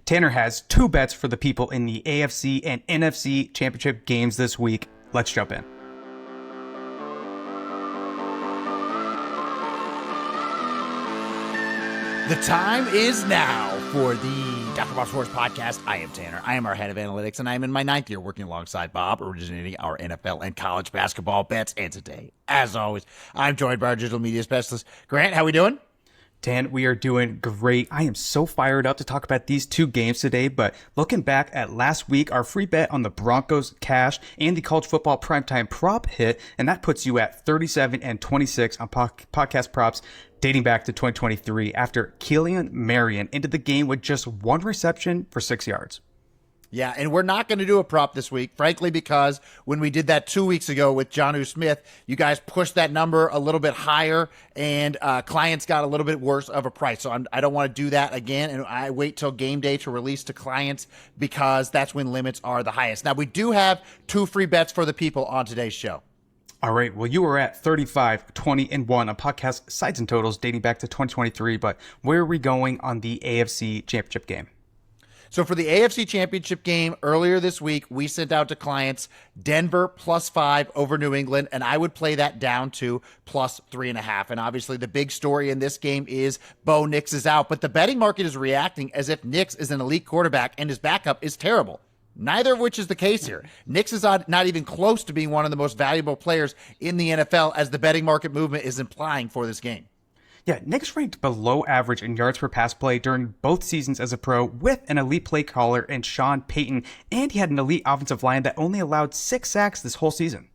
Tanner has two bets for the people in the AFC and NFC championship games this week. Let's jump in. The time is now for the Dr. Bob Sports Podcast. I am Tanner. I am our head of analytics, and I am in my 9th year working alongside Bob, originating our NFL and college basketball bets. And today, as always, I'm joined by our digital media specialist, Grant. How we doing? Dan, we are doing great. I am so fired up to talk about these two games today, but looking back at last week, our free bet on the Broncos cash and the college football primetime prop hit, and that puts you at 37 and 26 on podcast props dating back to 2023 after Keelan Marion entered the game with just one reception for 6 yards. Yeah, and we're not going to do a prop this week, frankly, because when we did that 2 weeks ago with Jonnu Smith, you guys pushed that number a little bit higher, and clients got a little bit worse of a price. So I don't want to do that again, and I wait till game day to release to clients because that's when limits are the highest. Now, we do have two free bets for the people on today's show. All right, well, you were at 35, 20, and 1 on podcast sides and totals dating back to 2023, but where are we going on the AFC championship game? So for the AFC Championship game earlier this week, we sent out to clients Denver +5 over New England, and I would play that down to +3.5. And obviously the big story in this game is Bo Nix is out, but the betting market is reacting as if Nix is an elite quarterback and his backup is terrible. Neither of which is the case here. Nix is not even close to being one of the most valuable players in the NFL, as the betting market movement is implying for this game. Yeah, Nix ranked below average in yards per pass play during both seasons as a pro with an elite play caller in Sean Payton, and he had an elite offensive line that only allowed 6 sacks this whole season.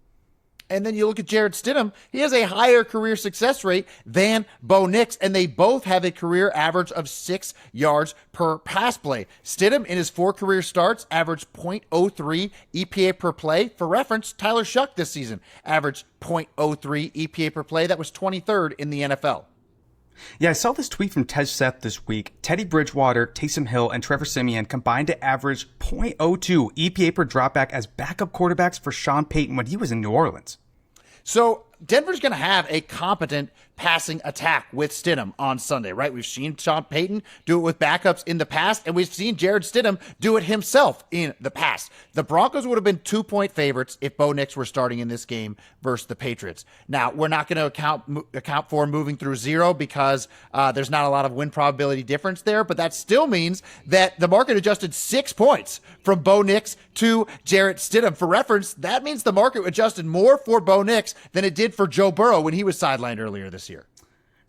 And then you look at Jarrett Stidham, he has a higher career success rate than Bo Nix, and they both have a career average of 6 yards per pass play. Stidham, in his 4 career starts, averaged .03 EPA per play. For reference, Tyler Shuck this season averaged .03 EPA per play. That was 23rd in the NFL. Yeah, I saw this tweet from Tej Seth this week. Teddy Bridgewater, Taysom Hill, and Trevor Siemian combined to average .02 EPA per dropback as backup quarterbacks for Sean Payton when he was in New Orleans. So Denver's going to have a competent passing attack with Stidham on Sunday, right? We've seen Sean Payton do it with backups in the past, and we've seen Jarrett Stidham do it himself in the past. The Broncos would have been 2-point favorites if Bo Nix were starting in this game versus the Patriots. Now, we're not going to account for moving through 0 because there's not a lot of win probability difference there, but that still means that the market adjusted 6 points from Bo Nix to Jarrett Stidham. For reference, that means the market adjusted more for Bo Nix than it did for Joe Burrow when he was sidelined earlier this year.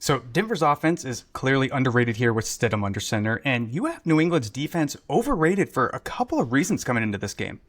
So Denver's offense is clearly underrated here with Stidham under center, and you have New England's defense overrated for a couple of reasons coming into this game.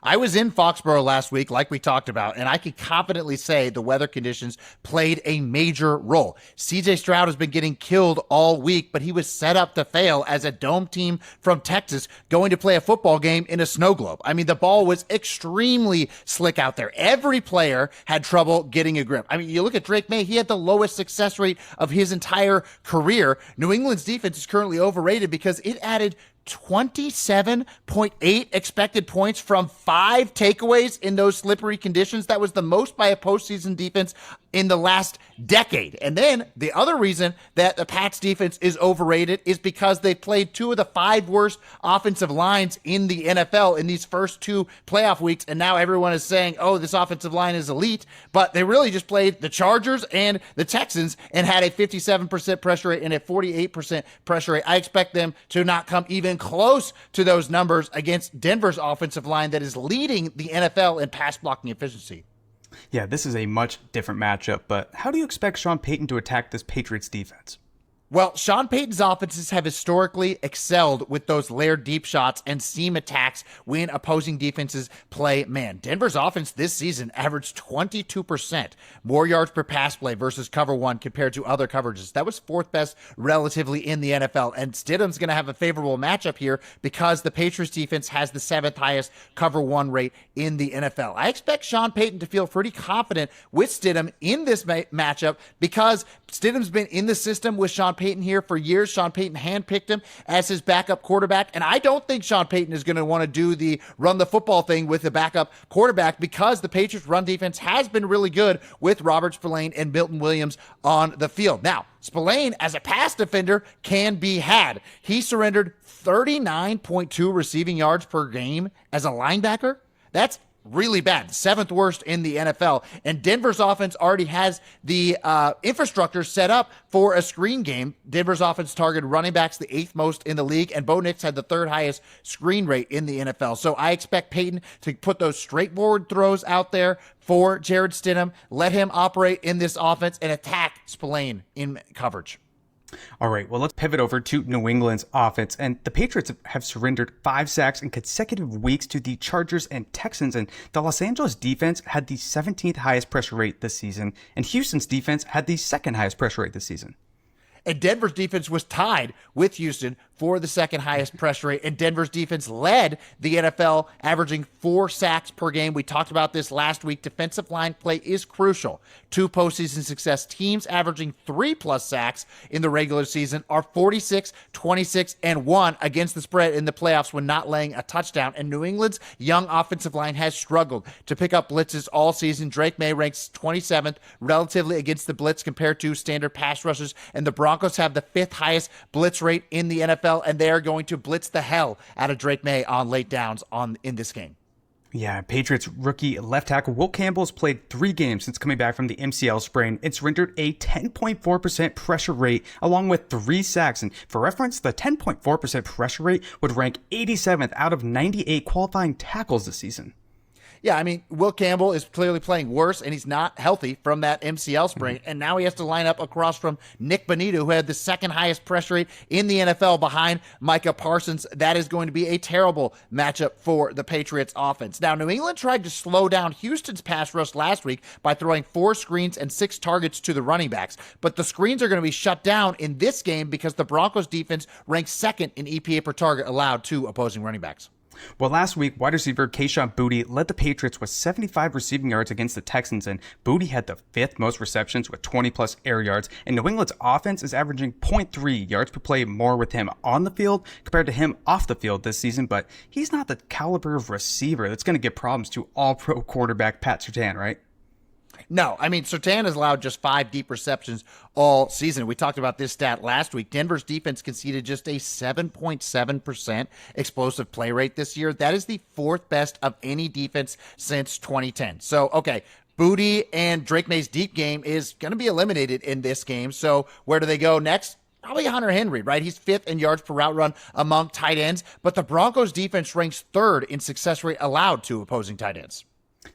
I was in Foxborough last week, like we talked about, and I can confidently say the weather conditions played a major role. CJ Stroud has been getting killed all week, but he was set up to fail as a dome team from Texas going to play a football game in a snow globe. I mean, the ball was extremely slick out there. Every player had trouble getting a grip. I mean, you look at Drake Maye, he had the lowest success rate of his entire career. New England's defense is currently overrated because it added 27.8 expected points from 5 takeaways in those slippery conditions. That was the most by a postseason defense in the last decade. And then the other reason that the Pats defense is overrated is because they played 2 of the 5 worst offensive lines in the NFL in these first 2 playoff weeks. And now everyone is saying, oh, this offensive line is elite, but they really just played the Chargers and the Texans and had a 57% pressure rate and a 48% pressure rate. I expect them to not come even close to those numbers against Denver's offensive line that is leading the NFL in pass blocking efficiency. Yeah, this is a much different matchup, but how do you expect Sean Payton to attack this Patriots defense? Well, Sean Payton's offenses have historically excelled with those layered deep shots and seam attacks when opposing defenses play man. Denver's offense this season averaged 22% more yards per pass play versus cover 1 compared to other coverages. That was 4th best relatively in the NFL. And Stidham's going to have a favorable matchup here because the Patriots defense has the 7th highest cover 1 rate in the NFL. I expect Sean Payton to feel pretty confident with Stidham in this matchup because Stidham's been in the system with Sean Payton Payton here for years. Sean Payton handpicked him as his backup quarterback, and I don't think Sean Payton is going to want to do the run the football thing with the backup quarterback because the Patriots' run defense has been really good with Robert Spillane and Milton Williams on the field. Now, Spillane, as a pass defender, can be had. He surrendered 39.2 receiving yards per game as a linebacker. That's really bad, seventh worst in the NFL. And Denver's offense already has the infrastructure set up for a screen game. Denver's offense targeted running backs the 8th most in the league, and Bo Nix had the 3rd highest screen rate in the NFL. So I expect Payton to put those straightforward throws out there for Jarrett Stidham, let him operate in this offense, and attack Spillane in coverage. All right, well, let's pivot over to New England's offense. And the Patriots have surrendered 5 sacks in consecutive weeks to the Chargers and Texans. And the Los Angeles defense had the 17th highest pressure rate this season. And Houston's defense had the 2nd highest pressure rate this season. And Denver's defense was tied with Houston for the 2nd highest pressure rate. And Denver's defense led the NFL, averaging 4 sacks per game. We talked about this last week. Defensive line play is crucial to postseason success. Teams averaging 3+ sacks in the regular season are 46, 26, and 1 against the spread in the playoffs when not laying a touchdown. And New England's young offensive line has struggled to pick up blitzes all season. Drake Maye ranks 27th relatively against the blitz compared to standard pass rushers. And the Broncos have the 5th highest blitz rate in the NFL, and they are going to blitz the hell out of Drake Maye on late downs in this game. Yeah, Patriots rookie left tackle Will Campbell has played 3 games since coming back from the MCL sprain. It's rendered a 10.4% pressure rate along with 3 sacks. And for reference, the 10.4% pressure rate would rank 87th out of 98 qualifying tackles this season. Yeah, I mean, Will Campbell is clearly playing worse, and he's not healthy from that MCL sprain, and now he has to line up across from Nick Bonito, who had the 2nd highest pressure rate in the NFL behind Micah Parsons. That is going to be a terrible matchup for the Patriots offense. Now, New England tried to slow down Houston's pass rush last week by throwing 4 screens and 6 targets to the running backs, but the screens are going to be shut down in this game because the Broncos defense ranks 2nd in EPA per target allowed to opposing running backs. Well, last week, wide receiver Kayshon Boutte led the Patriots with 75 receiving yards against the Texans, and Boutte had the 5th most receptions with 20-plus air yards, and New England's offense is averaging 0.3 yards per play more with him on the field compared to him off the field this season, but he's not the caliber of receiver that's going to give problems to all-pro quarterback Pat Surtain, right? No, I mean, Surtain has allowed just 5 deep receptions all season. We talked about this stat last week. Denver's defense conceded just a 7.7% explosive play rate this year. That is the 4th best of any defense since 2010. So, okay, Boutte and Drake Maye's deep game is going to be eliminated in this game. So where do they go next? Probably Hunter Henry, right? He's 5th in yards per route run among tight ends, but the Broncos defense ranks 3rd in success rate allowed to opposing tight ends.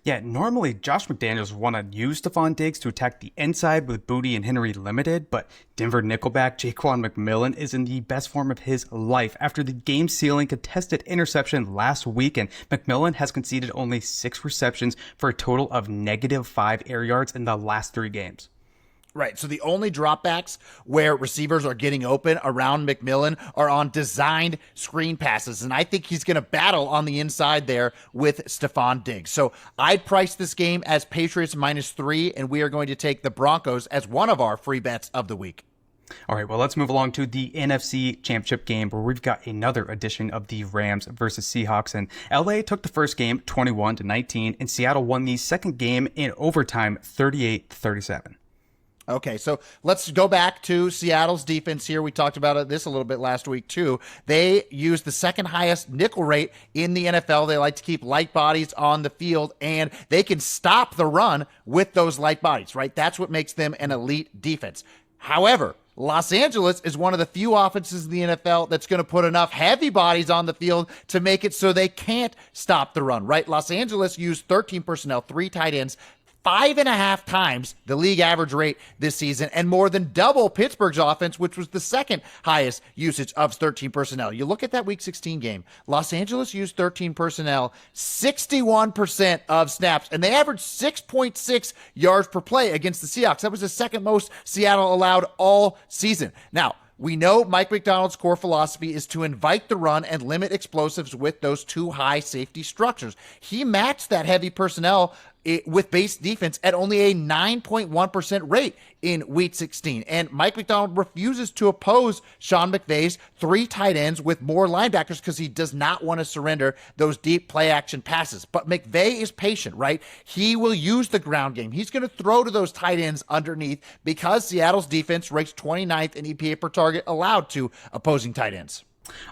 Yeah, normally Josh McDaniels would want to use Stephon Diggs to attack the inside with Boutte and Henry limited, but Denver nickelback Jaquan McMillan is in the best form of his life after the game-sealing contested interception last week, and McMillan has conceded only 6 receptions for a total of -5 air yards in the last 3 games. Right. So the only dropbacks where receivers are getting open around McMillan are on designed screen passes. And I think he's going to battle on the inside there with Stephon Diggs. So I'd price this game as Patriots -3, and we are going to take the Broncos as one of our free bets of the week. All right, well, let's move along to the NFC Championship game where we've got another edition of the Rams versus Seahawks. And LA took the first game 21-19, and Seattle won the second game in overtime 38-37. Okay, so let's go back to Seattle's defense here. We talked about this a little bit last week, too. They use the 2nd highest nickel rate in the NFL. They like to keep light bodies on the field, and they can stop the run with those light bodies, right? That's what makes them an elite defense. However, Los Angeles is one of the few offenses in the NFL that's going to put enough heavy bodies on the field to make it so they can't stop the run, right? Los Angeles used 13 personnel, 3 tight ends, 5.5 times the league average rate this season, and more than double Pittsburgh's offense, which was the 2nd highest usage of 13 personnel. You look at that Week 16 game, Los Angeles used 13 personnel 61% of snaps, and they averaged 6.6 yards per play against the Seahawks. That was the 2nd most Seattle allowed all season. Now, we know Mike Macdonald's core philosophy is to invite the run and limit explosives with those 2 high safety structures. He matched that heavy personnel with base defense at only a 9.1% rate in Week 16. And Mike Macdonald refuses to oppose Sean McVay's 3 tight ends with more linebackers because he does not want to surrender those deep play action passes. But McVay is patient, right? He will use the ground game. He's going to throw to those tight ends underneath because Seattle's defense ranks 29th in EPA per target allowed to opposing tight ends.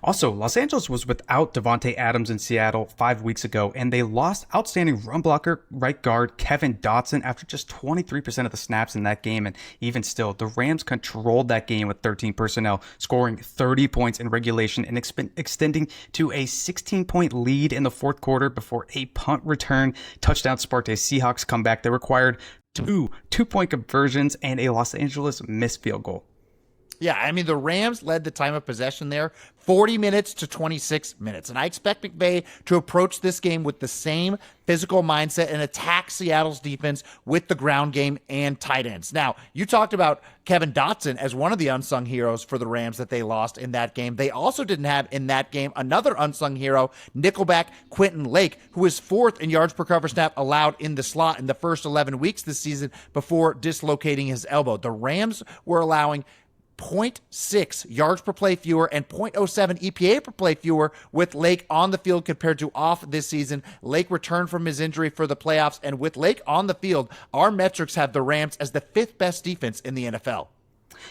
Also, Los Angeles was without Devontae Adams in Seattle 5 weeks ago, and they lost outstanding run blocker right guard Kevin Dotson after just 23% of the snaps in that game. And even still, the Rams controlled that game with 13 personnel, scoring 30 points in regulation and extending to a 16-point lead in the fourth quarter before a punt return touchdown sparked a Seahawks comeback that required two-point conversions and a Los Angeles missed field goal. Yeah, I mean, the Rams led the time of possession there, 40 minutes to 26 minutes. And I expect McVay to approach this game with the same physical mindset and attack Seattle's defense with the ground game and tight ends. Now, you talked about Kevin Dotson as one of the unsung heroes for the Rams that they lost in that game. They also didn't have in that game another unsung hero, nickelback Quentin Lake, who is 4th in yards per cover snap allowed in the slot in the first 11 weeks this season before dislocating his elbow. The Rams were allowing 0.6 yards per play fewer and 0.07 EPA per play fewer with Lake on the field compared to off this season. Lake returned from his injury for the playoffs, and with Lake on the field, our metrics have the Rams as the 5th best defense in the NFL.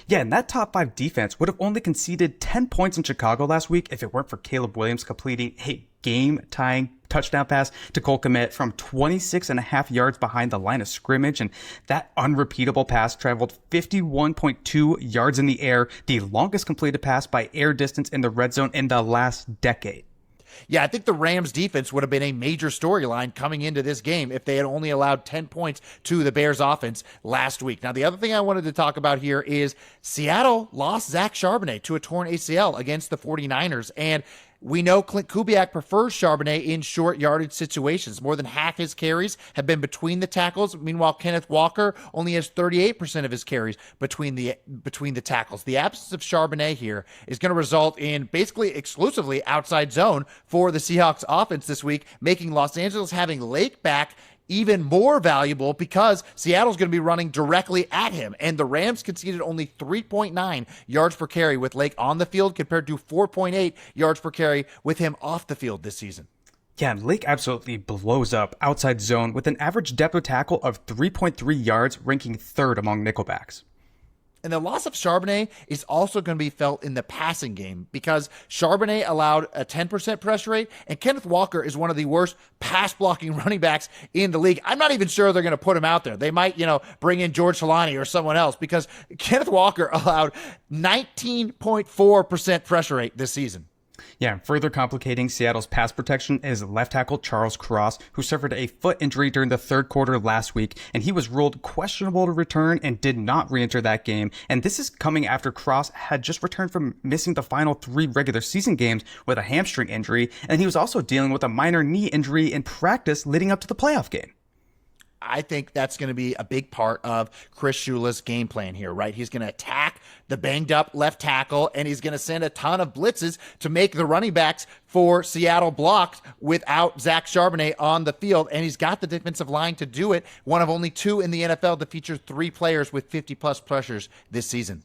Yeah, and that top 5 defense would have only conceded 10 points in Chicago last week if it weren't for Caleb Williams completing a game-tying touchdown pass to Cole Kmet from 26.5 yards behind the line of scrimmage. And that unrepeatable pass traveled 51.2 yards in the air, the longest completed pass by air distance in the red zone in the last decade. Yeah, I think the Rams defense would have been a major storyline coming into this game if they had only allowed 10 points to the Bears offense last week. Now, the other thing I wanted to talk about here is Seattle lost Zach Charbonnet to a torn ACL against the 49ers. And we know Clint Kubiak prefers Charbonnet in short yardage situations. More than half his carries have been between the tackles. Meanwhile, Kenneth Walker only has 38% of his carries between the tackles. The absence of Charbonnet here is going to result in basically exclusively outside zone for the Seahawks offense this week, making Los Angeles having Lake back even more valuable because Seattle's going to be running directly at him. And the Rams conceded only 3.9 yards per carry with Lake on the field compared to 4.8 yards per carry with him off the field this season. Yeah, Lake absolutely blows up outside zone with an average depth of tackle of 3.3 yards, ranking 3rd among nickelbacks. And the loss of Charbonnet is also going to be felt in the passing game because Charbonnet allowed a 10% pressure rate, and Kenneth Walker is one of the worst pass-blocking running backs in the league. I'm not even sure they're going to put him out there. They might, bring in George Solani or someone else because Kenneth Walker allowed 19.4% pressure rate this season. Yeah, further complicating Seattle's pass protection is left tackle Charles Cross, who suffered a foot injury during the third quarter last week, and he was ruled questionable to return and did not re-enter that game. And this is coming after Cross had just returned from missing the final 3 regular season games with a hamstring injury, and he was also dealing with a minor knee injury in practice leading up to the playoff game. I think that's going to be a big part of Chris Shula's game plan here, right? He's going to attack the banged up left tackle, and he's going to send a ton of blitzes to make the running backs for Seattle blocked without Zach Charbonnet on the field. And he's got the defensive line to do it. One of only 2 in the NFL to feature 3 players with 50-plus pressures this season.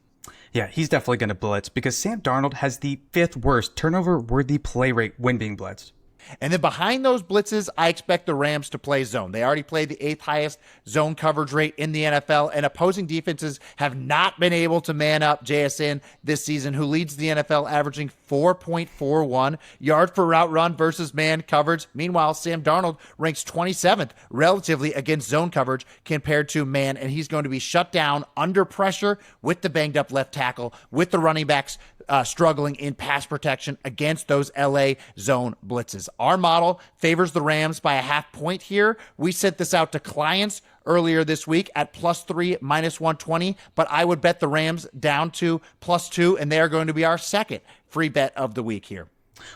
Yeah, he's definitely going to blitz because Sam Darnold has the 5th worst turnover-worthy play rate when being blitzed. And then behind those blitzes, I expect the Rams to play zone. They already played the 8th highest zone coverage rate in the NFL, and opposing defenses have not been able to man up JSN this season, who leads the NFL averaging 4.41 yards per route run versus man coverage. Meanwhile, Sam Darnold ranks 27th relatively against zone coverage compared to man, and he's going to be shut down under pressure with the banged up left tackle, with the running backs struggling in pass protection against those LA zone blitzes. Our model favors the Rams by a half point here. We sent this out to clients earlier this week at +3, -120, but I would bet the Rams down to +2, and they are going to be our second free bet of the week here.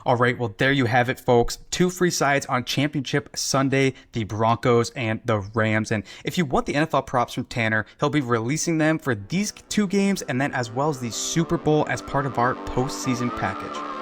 All right, well, there you have it, folks. 2 free sides on Championship Sunday, the Broncos and the Rams. And if you want the NFL props from Tanner, he'll be releasing them for these 2 games and then as well as the Super Bowl as part of our postseason package.